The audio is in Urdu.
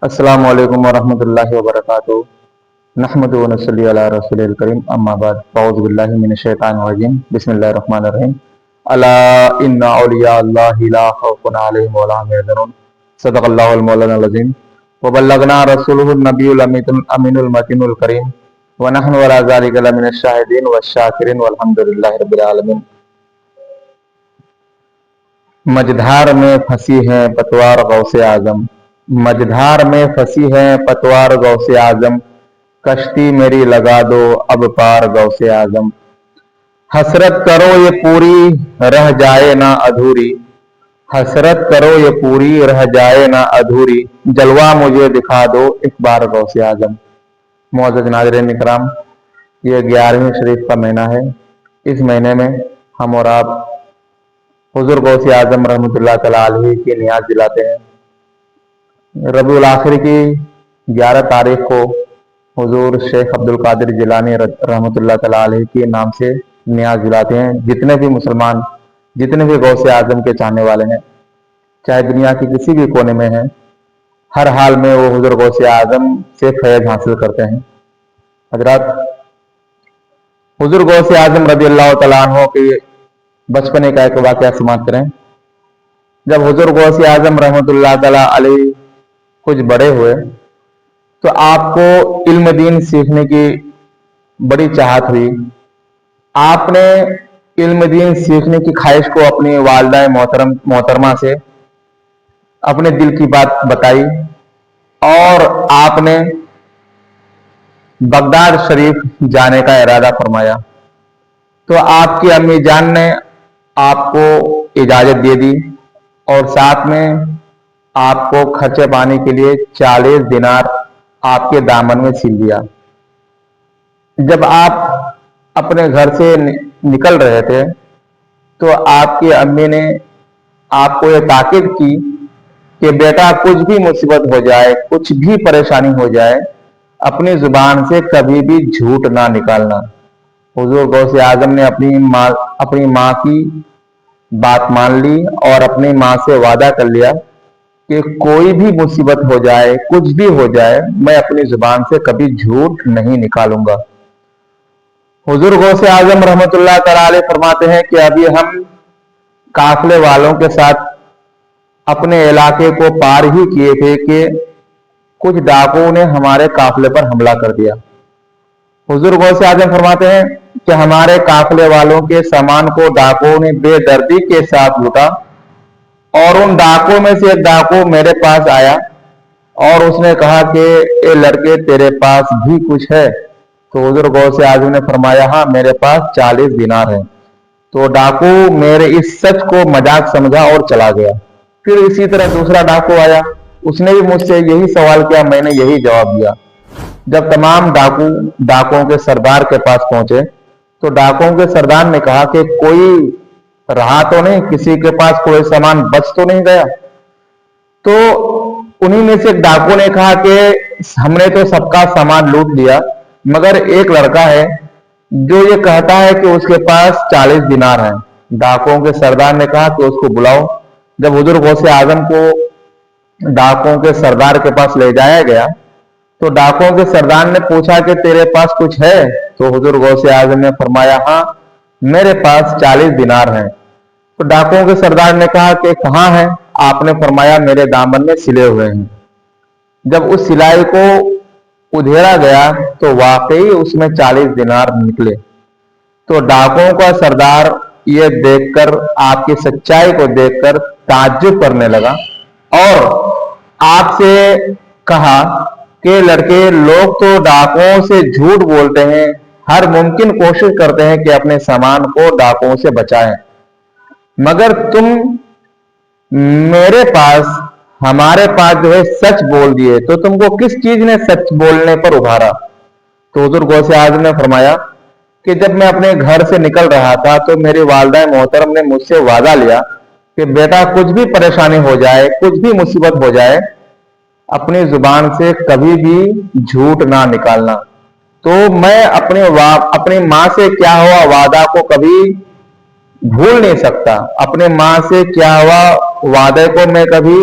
السلام علیکم ورحمۃ اللہ وبرکاتہ۔ نحمد و نصلی علی رسول الکریم، اما بعد، اعوذ باللہ من الشیطان الرجیم، بسم اللہ الرحمن الرحیم۔ الا ان اولیاء اللہ لا خوف علیہم ولا هم يحزنون، صدق اللہ المولانا العظیم وبلغنا رسولہ النبی الامین المتین الکریم، ونحن علی ذلک لمن الشاہدین والشاکرین والحمد للہ رب العالمین۔ مجدھار میں پھنسی ہے پتوار غوث اعظم، مجدھار میں پھنسی ہے پتوار غوث اعظم، کشتی میری لگا دو اب پار غوث اعظم۔ حسرت کرو یہ پوری رہ جائے نہ ادھوری، حسرت کرو یہ پوری رہ جائے نہ ادھوری، جلوہ مجھے دکھا دو ایک بار غوث اعظم۔ معزز ناظرین اکرام، یہ 11ویں شریف کا مہینہ ہے۔ اس مہینے میں ہم اور آپ حضور غوث اعظم رحمۃ اللہ تعالیٰ علیہ کی نیاز دلاتے ہیں۔ ربیع الاخر کی 11 تاریخ کو حضور شیخ عبد القادر جیلانی رحمۃ اللہ تعالیٰ علیہ کے نام سے نیاز دلاتے ہیں۔ جتنے بھی مسلمان، جتنے بھی غوث اعظم کے چاہنے والے ہیں، چاہے دنیا کے کسی بھی کونے میں ہیں، ہر حال میں وہ حضور غوث اعظم سے فیض حاصل کرتے ہیں۔ حضرات، حضور غوث اعظم رضی اللہ تعالیٰ عنہ کے بچپنے کا ایک واقعہ سماعت کریں۔ جب حضور غوث اعظم رحمۃ اللہ تعالیٰ علیہ کچھ بڑے ہوئے تو آپ کو علم دین سیکھنے کی بڑی چاہت ہوئی۔ آپ نے علم دین سیکھنے کی خواہش کو اپنی والدہ محترمہ سے اپنے دل کی بات بتائی اور آپ نے بغداد شریف جانے کا ارادہ فرمایا۔ تو آپ کی امی جان نے آپ کو اجازت دے دی اور ساتھ میں آپ کو خرچے پانی کے لیے 40 دینار آپ کے دامن میں سل دیا۔ جب آپ اپنے گھر سے نکل رہے تھے تو آپ کی امی نے آپ کو یہ تاکید کی کہ بیٹا، کچھ بھی مصیبت ہو جائے، کچھ بھی پریشانی ہو جائے، اپنی زبان سے کبھی بھی جھوٹ نہ نکالنا۔ حضور غوث اعظم نے اپنی ماں کی بات مان لی اور اپنی ماں سے وعدہ کر لیا کہ کوئی بھی مصیبت ہو جائے، کچھ بھی ہو جائے، میں اپنی زبان سے کبھی جھوٹ نہیں نکالوں گا۔ حضور غوث اعظم رحمۃ اللہ تعالی علیہ فرماتے ہیں کہ ابھی ہم قافلے والوں کے ساتھ اپنے علاقے کو پار ہی کیے تھے کہ کچھ ڈاکوؤں نے ہمارے قافلے پر حملہ کر دیا۔ حضور غوث اعظم فرماتے ہیں کہ ہمارے قافلے والوں کے سامان کو ڈاکوؤں نے بے دردی کے ساتھ لوٹا اور ان ڈاکوؤں میں سے ایک ڈاکو میرے پاس آیا اور اس نے کہا کہ اے لڑکے، تیرے پاس بھی کچھ ہے؟ تو حضور غوث اعظم نے فرمایا، ہاں، میرے پاس 40 دینار ہیں۔ تو ڈاکو میرے اس سچ کو مذاق سمجھا اور چلا گیا۔ پھر اسی طرح دوسرا ڈاکو آیا، اس نے بھی مجھ سے یہی سوال کیا، میں نے یہی جواب دیا۔ جب تمام ڈاکوؤں کے سردار کے پاس پہنچے تو ڈاکوؤں کے سردار نے کہا کہ کوئی رہا تو نہیں، کسی کے پاس کوئی سامان بچ تو نہیں گیا؟ تو انہی میں سے ایک ڈاکو نے کہا کہ ہم نے تو سب کا سامان لوٹ لیا، مگر ایک لڑکا ہے جو یہ کہتا ہے کہ اس کے پاس 40 دینار ہیں۔ ڈاکوؤں کے سردار نے کہا کہ اس کو بلاؤ۔ جب حضور غوث اعظم کو ڈاکوؤں کے سردار کے پاس لے جایا گیا تو ڈاکوؤں کے سردار نے پوچھا کہ تیرے پاس کچھ ہے؟ تو حضور غوث اعظم نے فرمایا، ہاں، میرے پاس 40 دینار ہیں۔ تو ڈاکوؤں کے سردار نے کہا کہ کہاں ہیں؟ آپ نے فرمایا، میرے دامن میں سلے ہوئے ہیں۔ جب اس سلائی کو ادھیڑا گیا تو واقعی اس میں 40 دینار نکلے۔ تو ڈاکوؤں کا سردار یہ دیکھ کر، آپ کی سچائی کو دیکھ کر تعجب کرنے لگا اور آپ سے کہا کہ لڑکے، لوگ تو ڈاکوؤں سے جھوٹ بولتے ہیں، ہر ممکن کوشش کرتے ہیں کہ اپنے سامان کو ڈاکوؤں سے بچائیں، مگر تم ہمارے پاس جو ہے سچ بول دیے، تو تم کو کس چیز نے سچ بولنے پر ابھارا؟ تو حضور غوث اعظم نے فرمایا کہ جب میں اپنے گھر سے نکل رہا تھا تو میری والدہ محترم نے مجھ سے وعدہ لیا کہ بیٹا، کچھ بھی پریشانی ہو جائے، کچھ بھی مصیبت ہو جائے، اپنی زبان سے کبھی بھی جھوٹ نہ نکالنا۔ تو میں اپنی ماں سے کیا ہوا وعدہ کو کبھی بھول نہیں سکتا، اپنے ماں سے کیا ہوا وعدے کو میں کبھی